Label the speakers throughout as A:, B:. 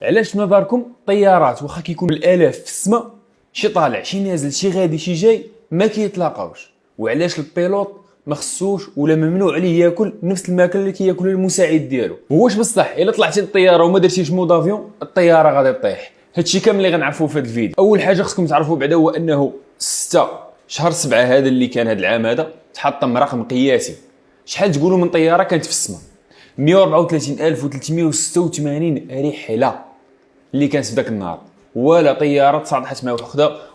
A: علاش ما بالكم طيارات واخا كيكون الالاف في السماء شي طالع شي نازل شي غادي شي جاي ما كيتلاقاوش؟ وعلاش البيلوت ما خصوش ولا ممنوع عليه ياكل نفس الماكله اللي كياكلها المساعد ديالو؟ واش بصح الا طلعتي للطياره وما درتيش مود افيون الطياره غادي طيح؟ هادشي كامل اللي غنعرفوا في هذا الفيديو. اول حاجه خصكم تعرفوا بعدا هو انه 6 شهر 7 هذا اللي كان هذا العام هذا تحطم رقم قياسي. شحال تقولوا من طياره كانت في السماء؟ 134386 رحله اللي كانت في ذاك النهار، ولا طياره تصادحت مع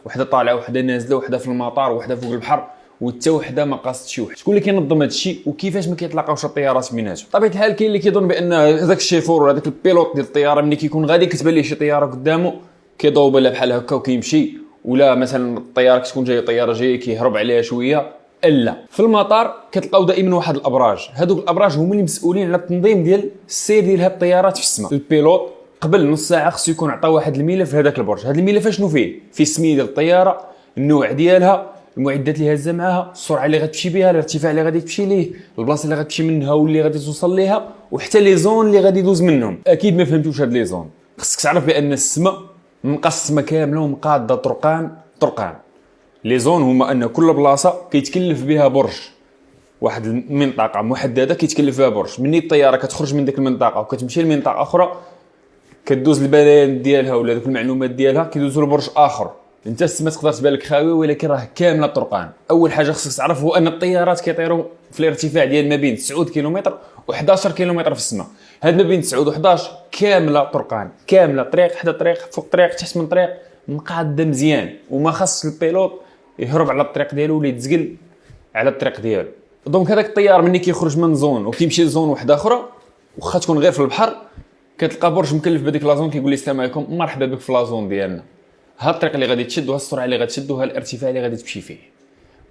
A: وحده طالعه وحده نازله وحده في المطار وحده فوق البحر وحتى وحده ما قاصت شي واحد. شكون اللي كينظم هذا الشيء وكيفاش ما كيتلاقاوش الطيارات بيناتهم؟ بطبيعه الحال كاين اللي كيظن بان هذاك الشيفور ولا هذاك البيلوت ديال الطياره ملي كيكون غادي كتبان ليه شي طياره قدامه كيضوب لها بحال هكا وكيمشي، ولا مثلا الطياره كتكون جايه طياره جايه كيهرب عليها شويه. الا في المطار كتلقاو دائما واحد الابراج، هذوك الابراج هما اللي مسؤولين على التنظيم ديال السير ديال هاد الطيارات في السماء. البيلوت قبل نص ساعه خصو يكون عطى واحد الملف لهذاك البرج. هذا الملف شنو فيه؟ فيه السميه ديال الطياره، النوع ديالها، المعدات اللي هازه معاها، السرعه اللي غتمشي بها، الارتفاع اللي غادي تمشي ليه، البلاصه اللي غتمشي منها واللي غادي توصل ليها، وحتى لي زون اللي غادي يدوز منهم. اكيد ما فهمتوش هاد لي زون. خصك تعرف بان السماء مقسمه كامله ومقاده طرقان. لي زون هما ان كل بلاصه كيتكلف بها برج، واحد المنطقه محدده كيتكلف بها برج. مني الطياره كتخرج من ديك المنطقه وكتمشي لمنطقه اخرى كدوز البيانات ديالها ولا دوك المعلومات ديالها كيدوزوا لبرج اخر. انت السماء تقدر تبان لك خاوي ولكن راه كامله طرقان. اول حاجه خصك تعرف هو ان الطيارات كيطيروا في الارتفاع ديال ما بين 9 كيلومتر و11 كيلومتر في السماء. هاد ما بين 9 و11 كامله طرقان، كامله طريق حدا طريق فوق طريق تحت من طريق، مقاده مزيان، وما خاص البيلوت يهرب على الطريق ديالو ولا يتزقل على الطريق ديالو. دونك هذاك الطيار ملي كيخرج من زون وكيمشي لزون واحده اخرى واخا تكون غير في البحر كتلقى برج مكلف بهذيك لازون كيقول لي السلام عليكم مرحبا بك في لازون ديالنا، ها الطريق اللي غادي تشد وها السرعه اللي غتشد وها الارتفاع اللي غادي تمشي فيه.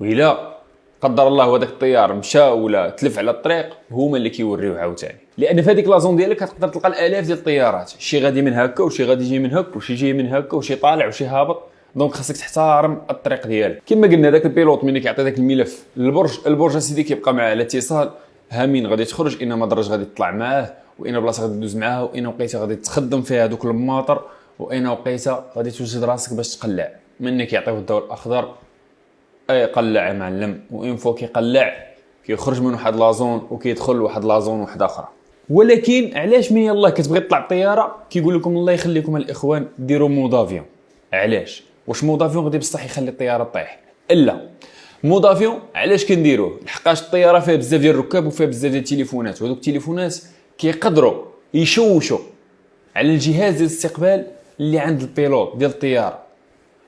A: وإلا قدر الله هذاك الطيار مشى ولا تلف على الطريق هما اللي كيوريوه عاوتاني، لان في هذيك لازون ديالك كتقدر تلقى الالاف ديال الطيارات، شي غادي من هكا وشي غادي يجي من هكا وشي جاي من هكا وشي طالع وشي هابط. دونك خاصك تحترم الطريق ديالك. كما قلنا داك البيلوت ملي كيعطي داك الملف للبرج، البرج اسيدي كيبقى معاه على اتصال، ها مين غادي تخرج، اين مدرج غادي تطلع معاه، واين بلاصه غادي تدوز معاها، واين وقيته غادي تخدم فيها دوك الماطر، واين وقيته غادي توجد راسك باش تقلع. مني كيعطيو الضوء الاخضر اي قلع يا معلم، وين فوق كيقلع كيخرج من واحد لازون وكيدخل لواحد لازون واحده اخرى. ولكن علاش من يلاه كتبغي تطلع الطياره كيقول لكم الله يخليكم الاخوان ديروا مود افيون؟ علاش؟ واش مود افيون غادي بصح يخلي الطياره طيح؟ لا، مود افيون علاش كنديروه؟ لحقاش الطياره فيها بزاف ديال الركاب وفيها بزاف ديال التليفونات، وهذوك التليفونات كيقدروا يشوشوا على الجهاز ديال الاستقبال اللي عند البيلوت ديال الطياره،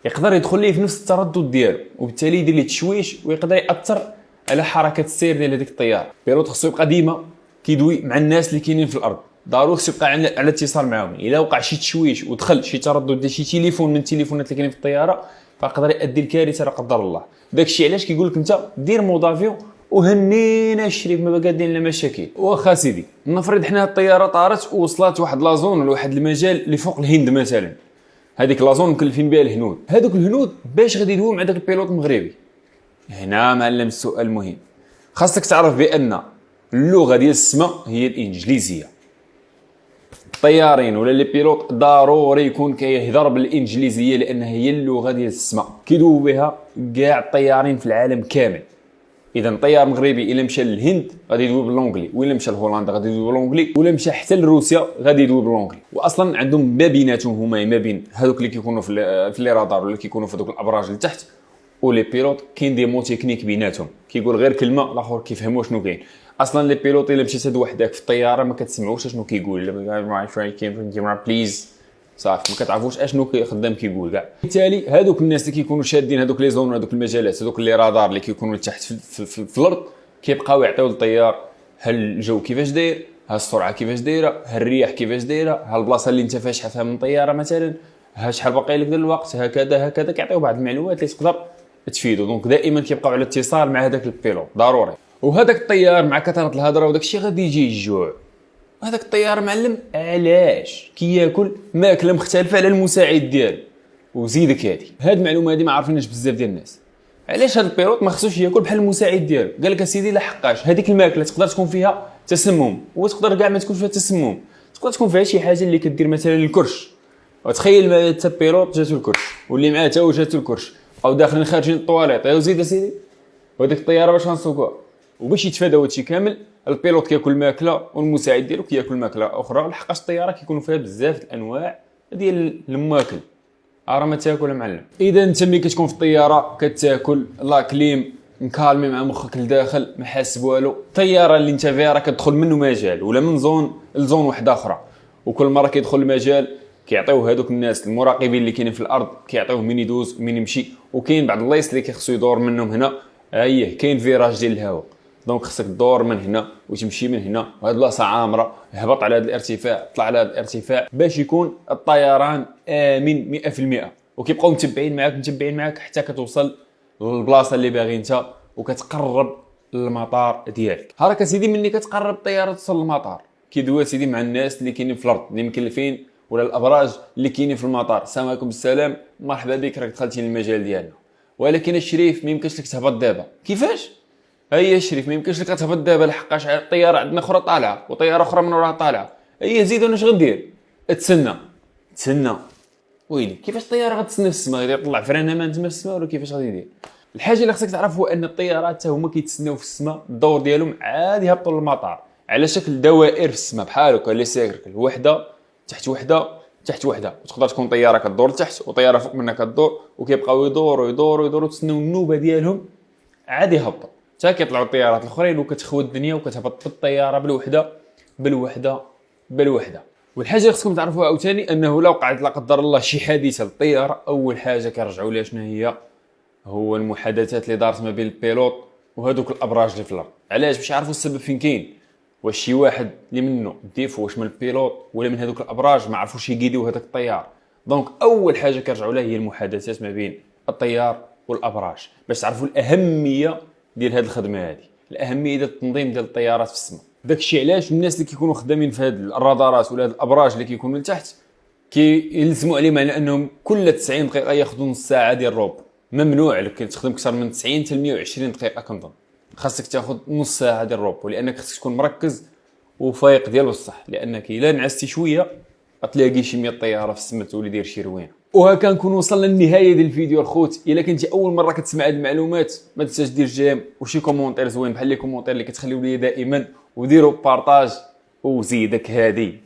A: يقدر يدخل ليه في نفس التردد ديالو وبالتالي يدير ليه تشويش ويقدر ياثر على حركه السير ديال هذيك الطياره. البيلوت خصو يبقى ديما كيدوي مع الناس اللي كاينين في الارض، ضروري خصو يبقى على اتصال معاهم. الا وقع شي تشويش ودخل شي تردد ديال شي تليفون من التليفونات اللي كاينين في الطياره فقدر يؤدي لكارثه لا قدر الله. داكشي علاش كيقول لك انت دير مود افيون وهنينا الشريك ما بقى داير لنا مشاكل. واخا سيدي نفرض حنا الطياره طارت ووصلت واحد لازون ولا واحد المجال اللي فوق الهند مثلا، هذيك لازون مكلفين بها الهنود، هذوك الهنود باش غادي يدويو مع داك البيلوت المغربي؟ هنا معلم السؤال المهم. خاصك تعرف بان اللغه ديال السماء هي الانجليزيه. الطيارين ولا لي بيلوت ضروري يكون كيهضر بالانجليزيه لان هي اللغه ديال السماء كيدويو بها كاع الطيارين في العالم كامل. اذا طيار مغربي الا مشى للهند غادي يدوي باللونجلي، والا مشى لهولندا غادي يدوي باللونجلي، ولا مشى حتى لروسيا غادي يدوي باللونجلي. واصلا عندهم ما بيناتهم هما ما بين هذوك اللي كيكونوا في لي رادار ولا كيكونوا في دوك الابراج اللي تحت ولي بيلوت كاين دي مو تكنيك بيناتهم، كيقول غير كلمه الاخر كيفهموا شنو كاين. اصلا لي بيلوت الا مشيت هاد وحدك في الطياره ما كتسمعوش شنو كيقول، بليز صافي ما كتعرفوش اشنو خدام كيقول كاع. بالتالي هذوك الناس اللي كيكونوا شادين هذوك لي زون هذوك المجالات هذوك لي رادار اللي كيكونوا تحت في الارض كيبقاو يعطيو للطيار ها الجو كيفاش داير، ها السرعه كيفاش دايره، ها الرياح كيفاش دايره، ها البلاصه اللي انت فاش حافها من طياره مثلا، ها شحال باقي لك ديال الوقت، هكذا كيعطيو بعض المعلومات اللي تقدر تفيدو. دونك دائما كيبقاو على اتصال مع هذاك البيلوت ضروري. وهذاك الطيار مع كثره الهضره وداك الشيء غادي يجي الجوع. هذاك الطيار معلم علاش كياكل ماكله مختلفه على المساعد ديالو؟ وزيدك هاد المعلومه هذه ما عارفينهاش بزاف ديال الناس. علاش هاد البيلوت ما خصوش ياكل بحال المساعد ديالو؟ قال لك اسيدي لا حقاش هذيك الماكله تقدر تكون فيها تسمم، وتقدر كاع ما تكونش فيها تسمم، تقدر تكون فيها شي حاجه اللي كدير مثلا الكرش، وتخيل ما حتى بيلوط جاتو الكرش واللي معاه حتى هو جاتو الكرش، او داخلين خارجين الطواليط، يا زيد اسيدي وهذيك الطياره باش غنسوقوها. وباش يتفاداو هادشي كامل البيلوط كياكل ماكله والمساعد ديالو كياكل ماكله اخرى، لحقاش الطياره كيكونوا فيها بزاف الانواع ديال الماكل، راه ما تاكل معلم. اذا انت ملي كتكون في الطياره كتاكل لا كليم مكالمي مع مخك لداخل ما حاسب والو، الطياره اللي انت فيها راه كتدخل منه مجال ولا من زون لزون واحده اخرى، وكل مره كيدخل المجال كيعطيوه هذوك الناس المراقبين اللي كاينين في الارض كيعطيوه من يدوز ومن يمشي، وكاين بعض اللايص اللي كيخصو يدور منهم هنا، اييه كاين فيراج ديال الهواء، دونك خصك تدور من هنا وتمشي من هنا، وهاد البلاصه عامره، هبط على هذا الارتفاع طلع على هذا الارتفاع باش يكون الطيران امن 100%. وكيبقاو متبعين معاك حتى كتوصل للبلاصه اللي باغي انت وكتقرب للمطار ديالك. هاك سيدي ملي كتقرب الطياره توصل للمطار كيدوي سيدي مع الناس اللي كاينين في الارض اللي مكلفين ولا الابراج اللي كاينين في المطار، السلام عليكم بالسلام مرحبا بك راك دخلتي للمجال ديالنا، ولكن الشريف ما يمكنش لك تهبط دابا. كيفاش؟ هيا الشريف ما يمكنش لك تهبط دابا لحقاش الطياره عندنا اخرى طالعه وطياره اخرى من وراها طالعه. هيا زيد انا اش غندير؟ تسنى ويلي كيفاش الطياره غتسنى في السماء؟ غادي يطلع فران مان تما في السماء ولا كيفاش غادي يدير؟ الحاجه اللي خصك تعرف هو ان الطيارات حتى هما كيتسناو في السماء، الدور ديالهم عادي يهبطوا للمطار على شكل دوائر في السماء بحال هكا لي سيركل، وحده تحت وحده تحت وحده، وتقدر تكون طياره كدور تحت وطياره فوق منها كدور، وكيبقاو يدوروا تسناو النوبه ديالهم عادي يهبطوا حتى كيطلعوا الطيارات الاخرين وكتخوى الدنيا وكتهبط بالطياره بالوحده. والحاجه اللي خصكم تعرفوها عاوتاني انه لو وقعت لا قدر الله شي حادثه للطياره، اول حاجه كيرجعوا ليها شنو هي؟ هو المحادثات اللي دارت ما بين البيلوت وهذوك الابراج اللي في الارض. علاش؟ باش يعرفوا السبب فين كاين، واش شي واحد اللي منه ديفو واش من البيلوت ولا من هذوك الابراج ما عرفوش يقيدوا هذاك الطيار. دونك اول حاجه كيرجعوا لها هي المحادثات ما بين الطيار والابراج باش تعرفوا الاهميه ديال هذه الخدمه هذه، الاهميه ديال التنظيم ديال الطيارات في السماء. داكشي علاش الناس اللي كيكونوا خدامين في هذه الرادارات ولا هذه الابراج اللي كيكونوا لتحت كيلزموا عليهم على انهم كل 90 دقيقه ياخذوا نص ساعه ديال الروب. ممنوع لك تخدم اكثر من 90 حتى 120 دقيقه كنظن، خاصك تاخذ نص ساعه ديال الروب، ولانك خاصك تكون مركز وفايق ديال بصح، لانك الا نعستي شويه غتلاقي شي 100 طياره في السماء تولي داير شي روينه. وهكا نكون وصلنا للنهايه ديال الفيديو الخوت. الا كنتي اول مره كتسمع هذه المعلومات ما تنساش دير جيم وشي كومونتير زوين بحال لي كومونتير اللي كتخليو لي دائما، وديروا بارطاج وزيدك هادي.